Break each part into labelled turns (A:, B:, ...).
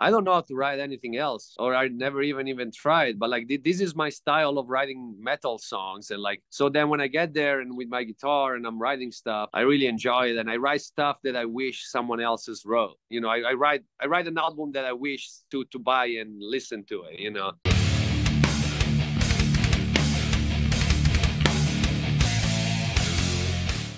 A: I don't know how to write anything else, or I never even tried. But like this is my style of writing metal songs, and like so then when I get there and with my guitar and I'm writing stuff, I really enjoy it, and I write stuff that I wish someone else has wrote. You know, I write an album that I wish to buy and listen to it. You know.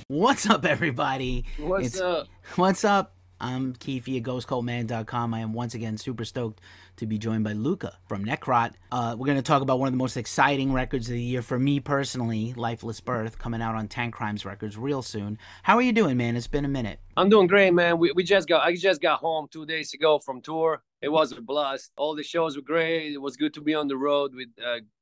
B: What's up, everybody?
A: What's up?
B: What's up? I'm Keefy at GhostCultMan.com. I am once again super stoked to be joined by Luca from Necrot. We're going to talk about one of the most exciting records of the year for me personally, Lifeless Birth, coming out on Tankcrimes Records real soon. How are you doing, man? It's been a minute.
A: I'm doing great, man. I just got home 2 days ago from tour. It was a blast. All the shows were great. It was good to be on the road with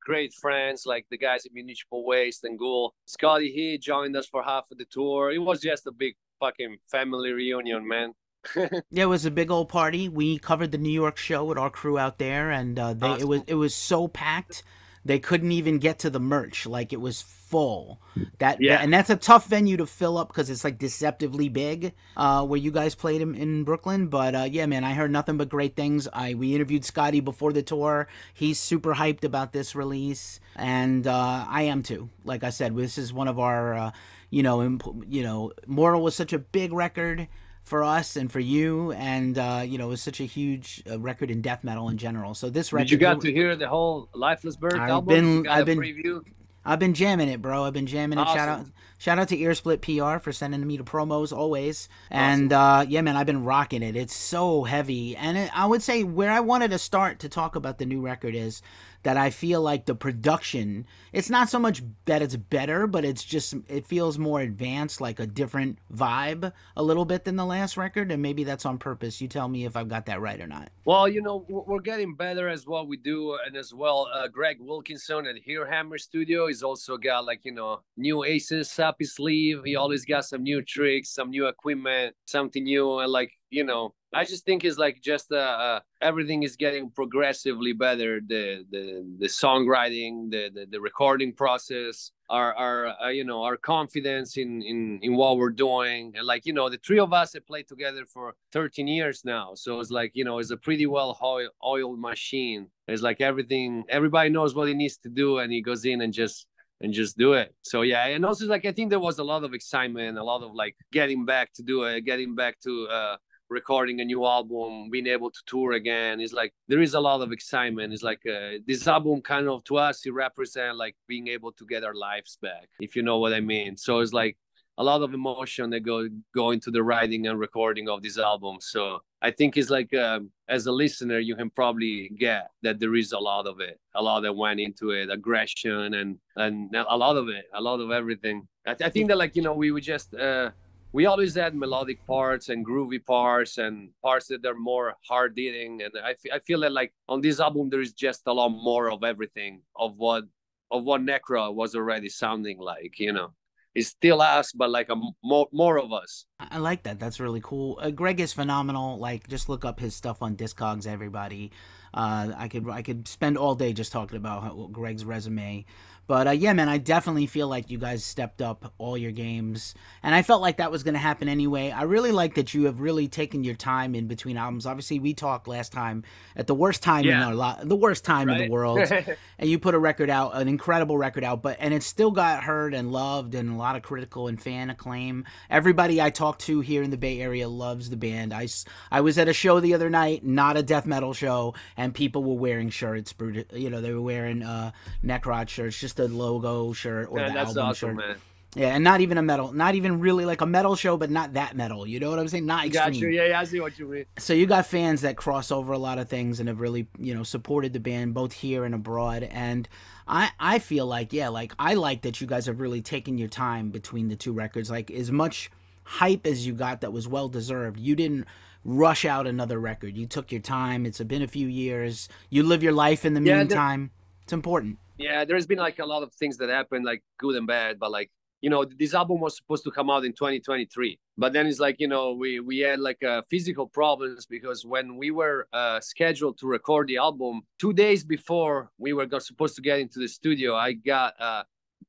A: great friends like the guys at Municipal Waste and Ghoul. Scotty he joined us for half of the tour. It was just a big fucking family reunion, man.
B: Yeah, it was a big old party. We covered the New York show with our crew out there, and
A: Awesome.
B: it was so packed they couldn't even get to the merch. Like it was full.
A: Yeah.
B: And that's a tough venue to fill up because it's like deceptively big. Where you guys played in Brooklyn, but yeah, man, I heard nothing but great things. We interviewed Scotty before the tour. He's super hyped about this release, and I am too. Like I said, this is one of our Mortal was such a big record for us and for you, and it was such a huge record in death metal in general. So this record,
A: Did you got to hear the whole Lifeless Birth album? You got a preview?
B: I've been jamming it, bro. I've been jamming it.
A: Awesome.
B: Shout out to Earsplit PR for sending me the promos always.
A: Awesome.
B: And yeah, man, I've been rocking it. It's so heavy. And I would say where I wanted to start to talk about the new record is that I feel like the production, it's not so much that it's better, but it feels more advanced, like a different vibe a little bit than the last record. And maybe that's on purpose. You tell me if I've got that right or not.
A: Well, we're getting better as what we do, and as well, Greg Wilkinson at Here Hammer Studio. He's also got like new aces up his sleeve. He always got some new tricks, some new equipment, something new, and like I just think it's like just everything is getting progressively better. The songwriting, the recording process, our confidence in what we're doing, and like the three of us have played together for 13 years now, so it's like it's a pretty well oiled machine. It's like everybody knows what he needs to do, and he goes in and just do it. So yeah, and also like I think there was a lot of excitement, a lot of like getting back to do it, getting back to recording a new album, being able to tour again. It's like there is a lot of excitement. It's like this album kind of to us it represents like being able to get our lives back, if you know what I mean. So it's like a lot of emotion that go into the writing and recording of this album. So I think it's like as a listener you can probably get that there is a lot of it, a lot that went into it, aggression and a lot of it, a lot of everything. I think that like we would just we always had melodic parts and groovy parts and parts that are more hard hitting, and I feel that like on this album there is just a lot more of everything of what Necro was already sounding like. It's still us, but like more of us.
B: I like that. That's really cool. Greg is phenomenal. Like, just look up his stuff on Discogs. Everybody, I could spend all day just talking about Greg's resume. But yeah, man, I definitely feel like you guys stepped up all your games, and I felt like that was going to happen anyway. I really like that you have really taken your time in between albums. Obviously, we talked last time at the worst time the worst time in the world, and you put a record out, an incredible record out, and it still got heard and loved and a lot of critical and fan acclaim. Everybody I talked to here in the Bay Area loves the band. I was at a show the other night, not a death metal show, and people were wearing shirts. They were wearing Necrot shirts, just the logo shirt or the
A: That's
B: album
A: awesome,
B: shirt.
A: man.
B: Yeah, and not even a metal, not even really like a metal show, but not that metal. You know what I'm saying? Not extreme.
A: Gotcha. Yeah, I see what you mean.
B: So you got fans that cross over a lot of things and have really, supported the band both here and abroad. And I feel like, yeah, like I like that you guys have really taken your time between the two records. Like as much hype as you got that was well deserved. You didn't rush out another record. You took your time. It's been a few years. You live your life in the meantime. It's important.
A: Yeah, there's been like a lot of things that happened, like good and bad, but like this album was supposed to come out in 2023, but then it's like we had like physical problems because when we were scheduled to record the album 2 days before we were supposed to get into the studio, I got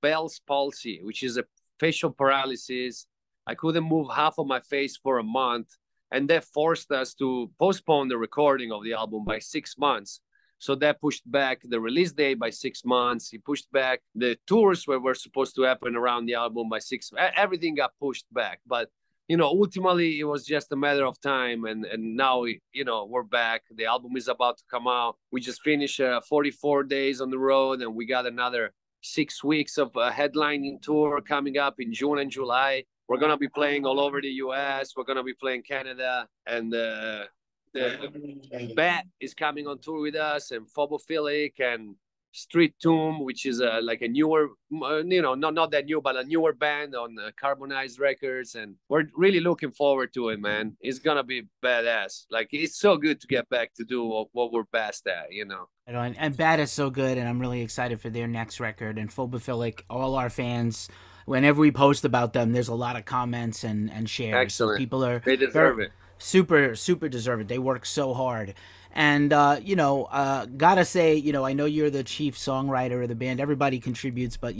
A: Bell's palsy, which is a facial paralysis. I couldn't move half of my face for a month. and that forced us to postpone the recording of the album by 6 months. So that pushed back the release date by 6 months. He pushed back the tours where were supposed to happen around the album by six. Everything got pushed back, but ultimately it was just a matter of time, and now we're back. The album is about to come out. We just finished 44 days on the road, and we got another 6 weeks of a headlining tour coming up in June and July. We're gonna be playing all over the US. We're gonna be playing Canada, and the Bat is coming on tour with us, and Phobophilic, and Street Tomb, which is like a newer, not that new, but a newer band on Carbonized Records, and we're really looking forward to it, man. It's gonna be badass. Like, it's so good to get back to do what we're best at,
B: And Bad is so good, and I'm really excited for their next record. And Phobophilic, all our fans, whenever we post about them, there's a lot of comments and shares.
A: Excellent.
B: So people are
A: they deserve it.
B: Super deserve it. They work so hard. And, gotta say, I know you're the chief songwriter of the band. Everybody contributes, but,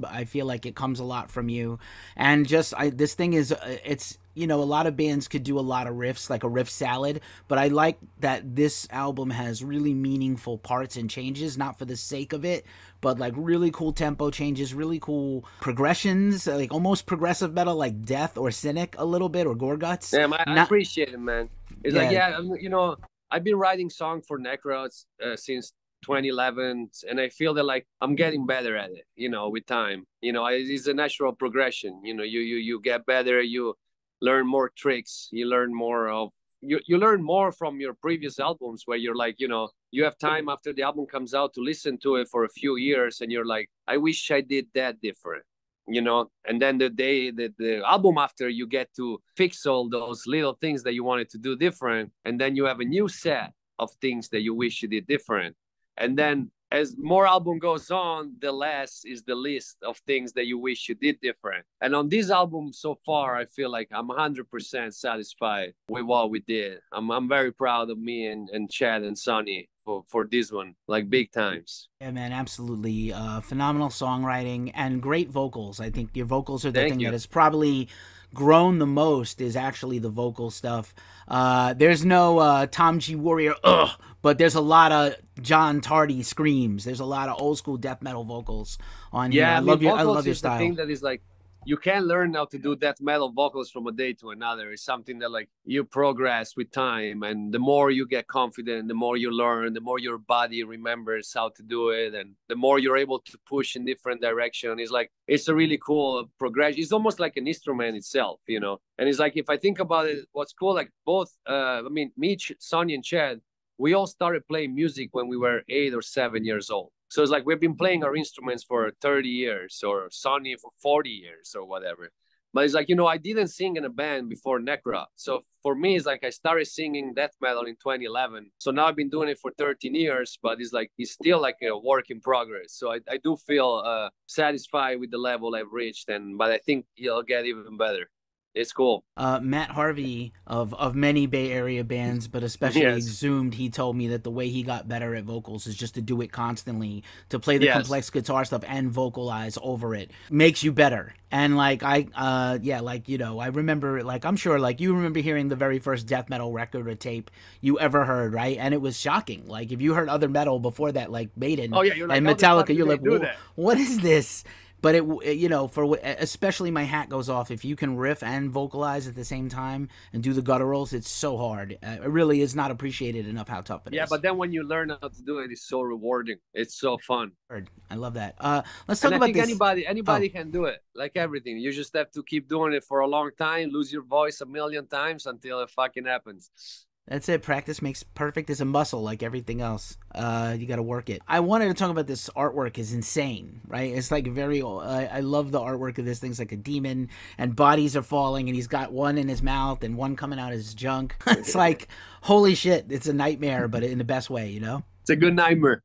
B: I feel like it comes a lot from you. And this thing is, it's, a lot of bands could do a lot of riffs, like a riff salad, but I like that this album has really meaningful parts and changes, not for the sake of it, but like really cool tempo changes, really cool progressions, like almost progressive metal, like Death or Cynic a little bit, or Gorguts.
A: Damn, I appreciate it, man. It's I've been writing songs for Necrots since 2011, and I feel that like I'm getting better at it, with time. It's a natural progression. You get better, you learn more tricks, you learn more you learn more from your previous albums, where you're like, you have time after the album comes out to listen to it for a few years, and you're like, I wish I did that different. And then the album after, you get to fix all those little things that you wanted to do different, and then you have a new set of things that you wish you did different. And then as more album goes on, the less is the list of things that you wish you did different. And on this album so far, I feel like I'm 100% satisfied with what we did. I'm very proud of me and Chad and Sonny for this one, like big times.
B: Yeah, man, absolutely. Phenomenal songwriting and great vocals. I think your vocals are the thing that has probably grown the most, is actually the vocal stuff. There's no Tom G. Warrior, but there's a lot of John Tardy screams. There's a lot of old school death metal vocals on here. I love your style.
A: The thing that is like, you can't learn how to do death metal vocals from a day to another. It's something that like you progress with time, and the more you get confident, the more you learn, the more your body remembers how to do it, and the more you're able to push in different directions. It's like, it's a really cool progression. It's almost like an instrument itself, And it's like, if I think about it, what's cool, like both, me, Sonny, and Chad, we all started playing music when we were 8 or 7 years old. So it's like we've been playing our instruments for 30 years, or Sonny for 40 years or whatever. But it's like, I didn't sing in a band before Necrot. So for me, it's like I started singing death metal in 2011. So now I've been doing it for 13 years, but it's still like a work in progress. So I do feel satisfied with the level I've reached, but I think it'll get even better. It's cool.
B: Matt Harvey of many Bay Area bands, but especially Exhumed, he told me that the way he got better at vocals is just to do it constantly, to play the complex guitar stuff and vocalize over it makes you better. And like I remember, like I'm sure like you remember hearing the very first death metal record or tape you ever heard, right? And it was shocking. Like if you heard other metal before that, like Maiden and Metallica, you're like, what is this? But especially my hat goes off if you can riff and vocalize at the same time and do the gutturals. It's so hard. It really is not appreciated enough how tough it is.
A: Yeah, but then when you learn how to do it, it's so rewarding. It's so fun.
B: I love that. Let's talk about this.
A: Anybody can do it. Like everything, you just have to keep doing it for a long time. Lose your voice 1,000,000 times until it fucking happens.
B: That's it. Practice makes perfect. It's a muscle like everything else. You got to work it. I wanted to talk about this artwork. Is insane, right? It's like very, I love the artwork of this thing's like a demon and bodies are falling and he's got one in his mouth and one coming out of his junk. It's like, holy shit. It's a nightmare, but in the best way,
A: It's a good nightmare.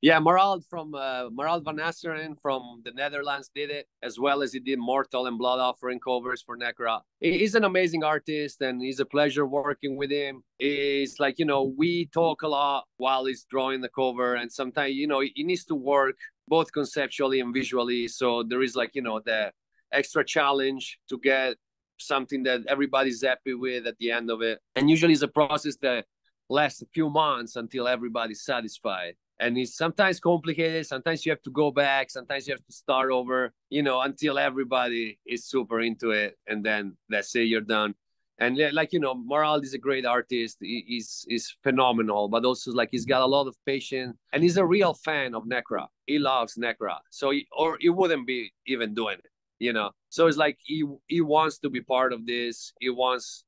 A: Yeah, Marald Van Asteren from the Netherlands did it, as well as he did Mortal and Blood Offering covers for Necrot. He's an amazing artist, and it's a pleasure working with him. It's like, we talk a lot while he's drawing the cover, and sometimes, he needs to work both conceptually and visually. So there is like, the extra challenge to get something that everybody's happy with at the end of it. And usually it's a process that lasts a few months until everybody's satisfied. And it's sometimes complicated. Sometimes you have to go back. Sometimes you have to start over, until everybody is super into it. And then that's it, you're done. And like, Moral is a great artist. He's phenomenal, but also like he's got a lot of patience and he's a real fan of Necrot. He loves Necrot. So or he wouldn't be even doing it, So it's like he wants to be part of this. He wants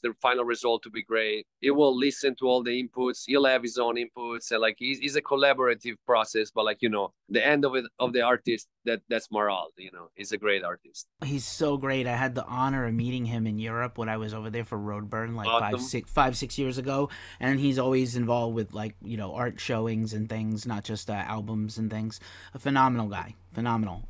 A: the final result to be great. He will listen to all the inputs. He'll have his own inputs, and like he's a collaborative process. But like the end of it of the artist that's Moral. He's a great artist.
B: He's so great. I had the honor of meeting him in Europe when I was over there for Roadburn like
A: Awesome.
B: 5-6 years ago, and he's always involved with like art showings and things, not just albums and things. A phenomenal guy, phenomenal.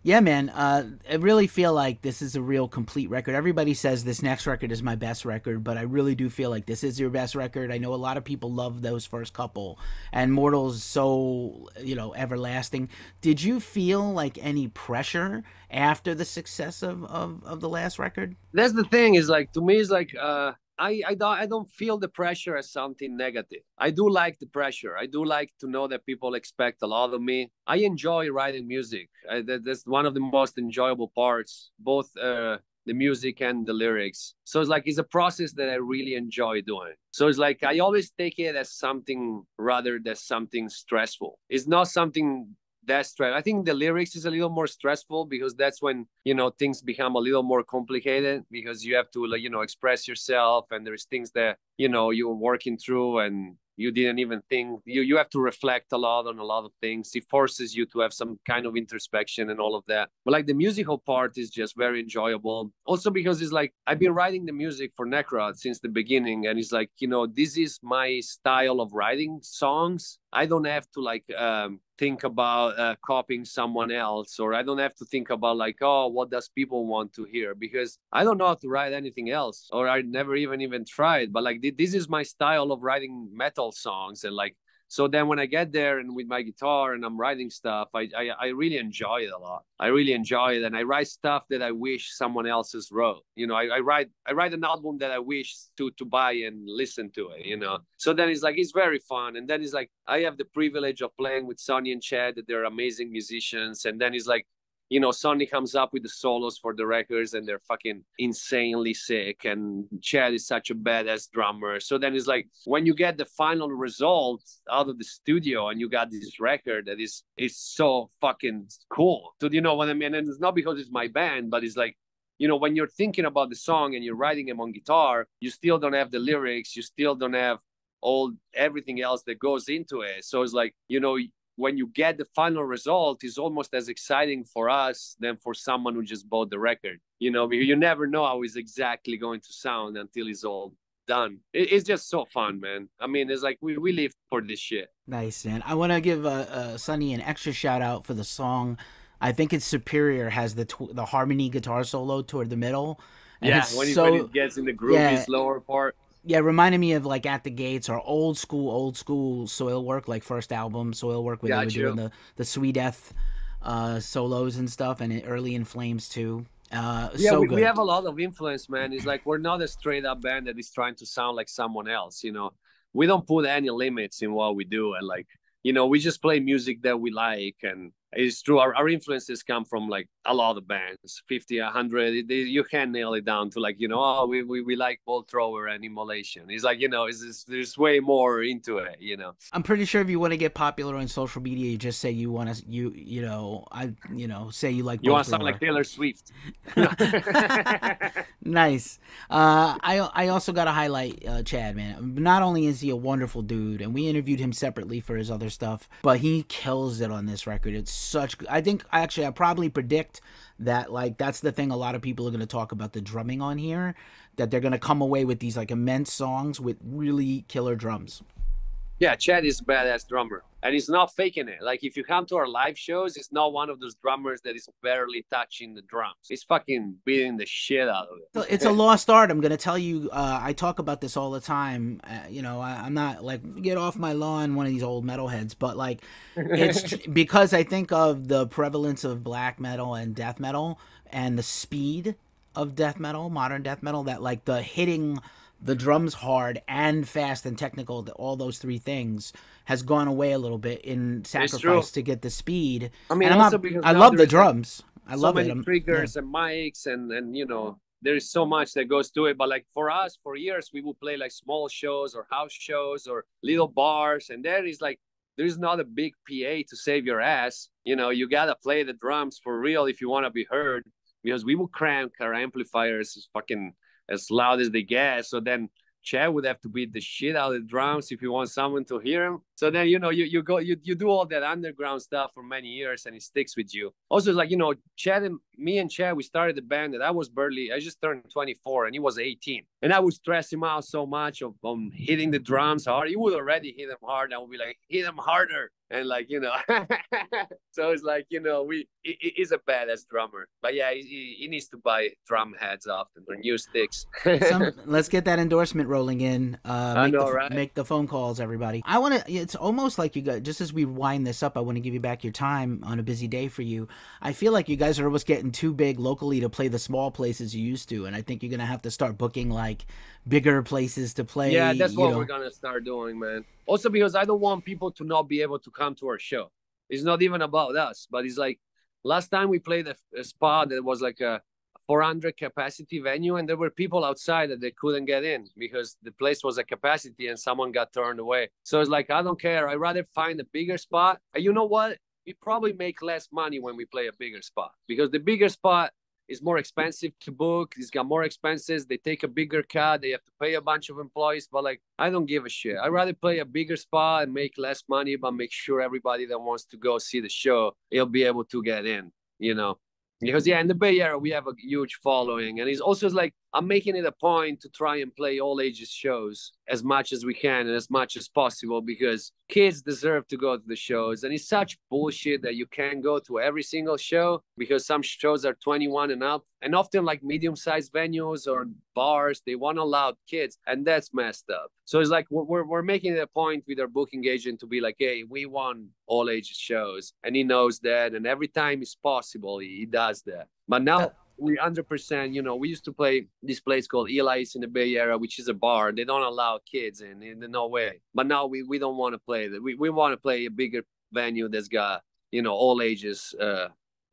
B: Yeah, man, I really feel like this is a real complete record. Everybody says this next record is my best record, but I really do feel like this is your best record. I know a lot of people love those first couple, and Mortal's so, everlasting. Did you feel like any pressure after the success of the last record?
A: That's the thing is like, to me, it's like, I don't feel the pressure as something negative. I do like the pressure. I do like to know that people expect a lot of me. I enjoy writing music. That's one of the most enjoyable parts, both the music and the lyrics. So it's like it's a process that I really enjoy doing. So it's like I always take it as something rather than something stressful. It's not something that's stress. I think the lyrics is a little more stressful because that's when things become a little more complicated because you have to express yourself and there's things that you're working through and you didn't even think you have to reflect a lot on a lot of things. It forces you to have some kind of introspection and all of that. But like the musical part is just very enjoyable. Also because it's like I've been writing the music for Necrot since the beginning, and it's like this is my style of writing songs. I don't have to think about copying someone else, or I don't have to think about like, oh, what does people want to hear, because I don't know how to write anything else, or I never even tried. But like this is my style of writing metal songs, and like so then when I get there and with my guitar and I'm writing stuff, I really enjoy it a lot. I really enjoy it, and I write stuff that I wish someone else's wrote. I write an album that I wish to buy and listen to it. So then it's like it's very fun, and then it's like I have the privilege of playing with Sonny and Chad. That they're amazing musicians, and then it's like Sonny comes up with the solos for the records and they're fucking insanely sick. And Chad is such a badass drummer. So then it's like when you get the final result out of the studio and you got this record that is so fucking cool. So you know what I mean? And it's not because it's my band, but it's like, when you're thinking about the song and you're writing them on guitar, you still don't have the lyrics. You still don't have everything else that goes into it. So it's like, when you get the final result, is almost as exciting for us than for someone who just bought the record. Because you never know how it's exactly going to sound until it's all done. It's just so fun, man. I mean, it's like we live for this shit.
B: Nice, man. I want to give Sonny an extra shout out for the song. I think it's Superior has the harmony guitar solo toward the middle.
A: And yeah, when it gets in the groovy lower part.
B: Yeah, reminded me of like At the Gates or old school Soilwork, like first album Soilwork, where they were doing the Sweet Death solos and stuff, and early In Flames too.
A: We have a lot of influence, man. It's like we're not a straight up band that is trying to sound like someone else. We don't put any limits in what we do, and like we just play music that we like. And it's true, our influences come from like a lot of bands, 50, 100. You can't nail it down to like, we like Bolt Thrower and Immolation. It's like, there's way more into it,
B: I'm pretty sure if you want to get popular on social media, you just say you want to, say you like
A: You want to sound like Taylor Swift.
B: Nice. I also got to highlight Chad, man. Not only is he a wonderful dude, and we interviewed him separately for his other stuff, but he kills it on this record. It's I probably predict that like that's the thing a lot of people are going to talk about the drumming on here, that they're going to come away with these like immense songs with really killer drums.
A: Yeah, Chad is a badass drummer, and he's not faking it. Like if you come to our live shows, he's not one of those drummers that is barely touching the drums. He's fucking beating the shit out of
B: So it's a
A: it.
B: lost art. I'm gonna tell you. I talk about this all the time. I'm not like get off my lawn, one of these old metalheads, but like, it's because I think of the prevalence of black metal and death metal and the speed of death metal, modern death metal. That like the hitting the drums hard and fast and technical, all those three things has gone away a little bit in
A: It's true.
B: sacrifice to get the speed.
A: I mean,
B: And I'm
A: also
B: not.
A: because
B: I
A: now
B: love
A: there
B: the
A: is like
B: drums. I
A: so
B: love it.
A: many
B: Yeah.
A: triggers and mics and there is so much that goes to it. But like for us, for years, we would play like small shows or house shows or little bars, and there is like there's not a big PA to save your ass. You gotta play the drums for real if you want to be heard. Because we would crank our amplifiers as fucking as loud as they get. So then Chad would have to beat the shit out of the drums if you want someone to hear him. So then you do all that underground stuff for many years and it sticks with you. Also, it's like Chad and me and Chad, we started the band that I just turned 24 and he was 18, and I would stress him out so much on hitting the drums hard. He would already hit them hard. I would be like, hit them harder. And like so it's like he's a badass drummer, but yeah, he needs to buy drum heads often or new sticks.
B: Let's get that endorsement rolling in.
A: I know, right?
B: Make the phone calls, everybody. I want to. It's almost like you guys. Just as we wind this up, I want to give you back your time on a busy day for you. I feel like you guys are almost getting too big locally to play the small places you used to, and I think you're gonna have to start booking like bigger places to play.
A: Yeah, that's what we're gonna start doing, man. Also because I don't want people to not be able to come to our show. It's not even about us, but it's like last time we played a spot that was like a 400 capacity venue, and there were people outside that they couldn't get in because the place was a capacity and someone got turned away. So it's like, I don't care. I'd rather find a bigger spot. And you know what? We probably make less money when we play a bigger spot because the bigger spot is more expensive to book. It's got more expenses. They take a bigger cut. They have to pay a bunch of employees. But like, I don't give a shit. I'd rather play a bigger spot and make less money, but make sure everybody that wants to go see the show, he'll be able to get in. Because yeah, in the Bay Area we have a huge following, and it's also like I'm making it a point to try and play all ages shows as much as we can and as much as possible because kids deserve to go to the shows. And it's such bullshit that you can't go to every single show because some shows are 21 and up, and often like medium-sized venues or bars, they want to allow kids, and that's messed up. So it's like we're making it a point with our booking agent to be like, hey, we want all ages shows, and he knows that, and every time it's possible he does that. But now we 100%, we used to play this place called Eli's in the Bay Area, which is a bar. They don't allow kids in no way. But now we don't want to play that. We want to play a bigger venue that's got, all ages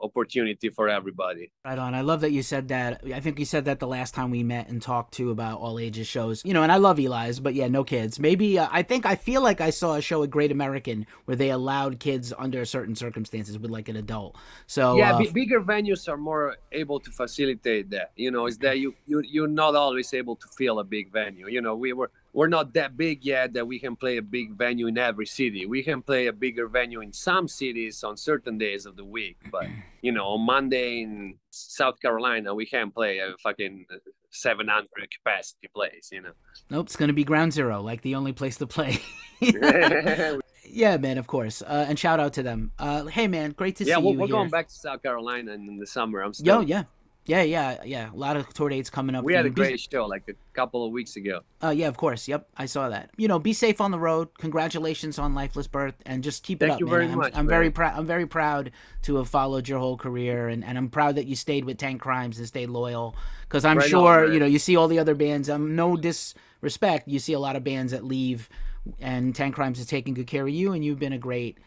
A: opportunity for everybody.
B: Right on. I love that you said that. I think you said that the last time we met and talked too about all ages shows. And I love Eli's, but yeah, no kids. Maybe I feel like I saw a show at Great American where they allowed kids under certain circumstances with like an adult. So
A: yeah, bigger venues are more able to facilitate that. Is that you're not always able to fill a big venue. We're not that big yet that we can play a big venue in every city. We can play a bigger venue in some cities on certain days of the week, but on Monday in South Carolina, we can't play a fucking 700 capacity place.
B: Nope, it's gonna be ground zero, like the only place to play. Yeah, man, of course. And shout out to them. Hey, man, great to see you.
A: We're going back to South Carolina in the summer. I'm still.
B: Yeah. A lot of tour dates coming up.
A: We had a great show like a couple of weeks ago.
B: Yeah, of course. Yep, I saw that. Be safe on the road. Congratulations on Lifeless Birth, and just keep it up, man.
A: Thank you very much.
B: I'm very proud. I'm very proud to have followed your whole career, and I'm proud that you stayed with Tankcrimes and stayed loyal. Because I'm sure you see all the other bands. No disrespect, you see a lot of bands that leave, and Tankcrimes is taking good care of you, and you've been a great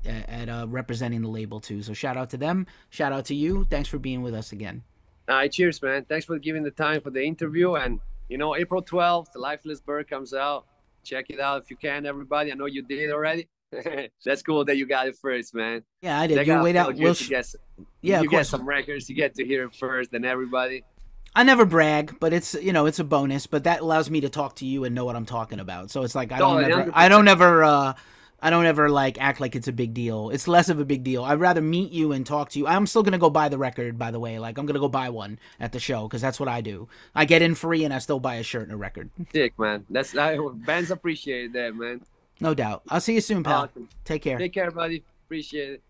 B: at representing the label too. So shout out to them. Shout out to you. Thanks for being with us again.
A: All right, cheers, man. Thanks for giving the time for the interview. And April 12th, the Lifeless Birth comes out. Check it out if you can, everybody. I know you did already. That's cool that you got it first, man.
B: Yeah, I did. You wait out.
A: You get some records. You get to hear it first than everybody.
B: I never brag, but it's it's a bonus. But that allows me to talk to you and know what I'm talking about. So it's like I don't I don't ever like act like it's a big deal. It's less of a big deal. I'd rather meet you and talk to you. I'm still gonna go buy the record, by the way. Like I'm gonna go buy one at the show because that's what I do. I get in free and I still buy a shirt and a record.
A: Sick, man. Bands appreciate that, man.
B: No doubt. I'll see you soon, pal.
A: Awesome.
B: Take care.
A: Take care, buddy. Appreciate it.